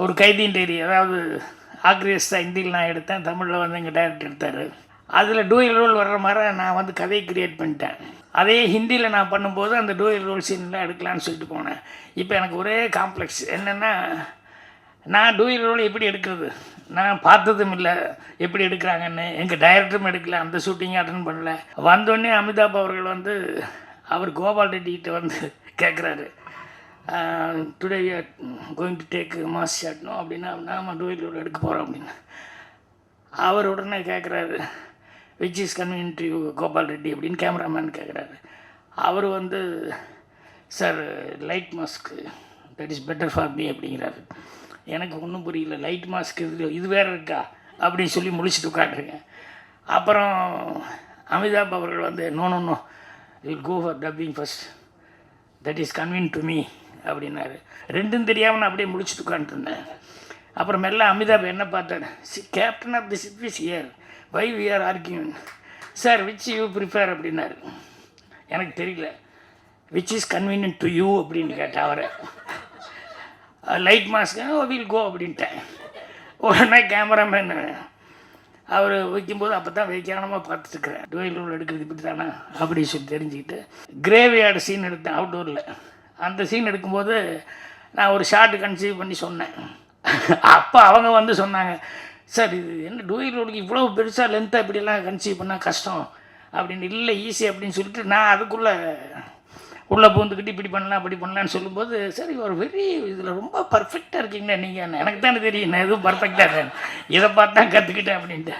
ஒரு கைதியின் டைரி, அதாவது ஆக்ரியஸ்தான் ஹிந்தியில் நான் எடுத்தேன், தமிழில் வந்து எங்கள் டைரக்டர் எடுத்தார். அதில் டூயல் ரோல் வர்ற மாதிரி நான் வந்து கதையை க்ரியேட் பண்ணிட்டேன். அதே ஹிந்தியில் நான் பண்ணும்போது அந்த டூயல் ரோல் சீனில் எடுக்கலான்னு சொல்லிட்டு போனேன். இப்போ எனக்கு ஒரே காம்ப்ளெக்ஸ் என்னென்னா, நான் டூயல் ரோல் எப்படி எடுக்கிறது, நான் பார்த்ததும் இல்லை எப்படி எடுக்கிறாங்கன்னு. எங்கள் டைரக்டரும் எடுக்கல, அந்த ஷூட்டிங்கே அட்டன் பண்ணல. வந்தோடனே அமிதாப் அவர்கள் வந்து அவர் கோபால் ரெட்டிகிட்ட வந்து கேட்குறாரு, today we are going to take mass ஷாட்னோ அப்படின்னா, நாம் டூயல் ரோல் எடுக்க போகிறோம் அப்படின்னு. அவர் உடனே கேட்குறாரு, which is convenient to you Gopal Reddy அப்படின்னு கேமராமேன் கேட்குறாரு. அவர் வந்து, sir light mask that is better for me அப்படிங்கிறாரு. எனக்கு ஒன்றும் புரியல, லைட் மாஸ்க் இது வேறு இருக்கா அப்படின்னு சொல்லி முடிச்சுட்டு உட்காந்துருங்க. அப்புறம் அமிதாப் அவர்கள் வந்து no no no will go for dubbing first, that is convenient to me அப்படின்னாரு. ரெண்டும் தெரியாமல் நான் அப்படியே முடிச்சுட்டு உட்காந்துருந்தேன். அப்புறம் மெல்ல அமிதாப் என்ன பார்த்தாரு, captain of the ship is here, why we are arguing, sir which you prefer அப்படின்னாரு. எனக்கு தெரியல, which is convenient to you அப்படின்னு கேட்டேன் அவரை. லைட் மாஸ்க் வில் கோ அப்படின்ட்டேன். உடனே கேமராமேன் அவர் வைக்கும்போது அப்போ தான் வைக்கானமாக பார்த்துட்டுருக்குறேன், டூயல் ரோல் எடுக்கிறது இப்படி தானே அப்படின்னு சொல்லி தெரிஞ்சுக்கிட்டு கிரேவியார்டு சீன் எடுத்தேன் அவுட்டோரில். அந்த சீன் எடுக்கும்போது நான் ஒரு ஷார்ட் கன்சீவ் பண்ணி சொன்னேன். அப்போ அவங்க வந்து சொன்னாங்க, சார் இது என்ன டூயல் ரோலுக்கு இவ்வளோ பெருசாக லென்த்தாக இப்படியெல்லாம் கன்சீவ் பண்ணால் கஷ்டம் அப்படின்னு. இல்லை ஈஸி அப்படின்னு சொல்லிட்டு நான் அதுக்குள்ளே உள்ளே பூந்துக்கிட்டு இப்படி பண்ணலாம் அப்படி பண்ணலான்னு சொல்லும்போது, சரி ஒரு வெரி இதில் ரொம்ப பர்ஃபெக்டாக இருக்கீங்களா நீங்கள், எனக்கு தானே தெரியும் நான் எதுவும் பர்ஃபெக்டாக இருக்கேன், இதை பார்த்து தான் கற்றுக்கிட்டேன் அப்படின்ட்டு.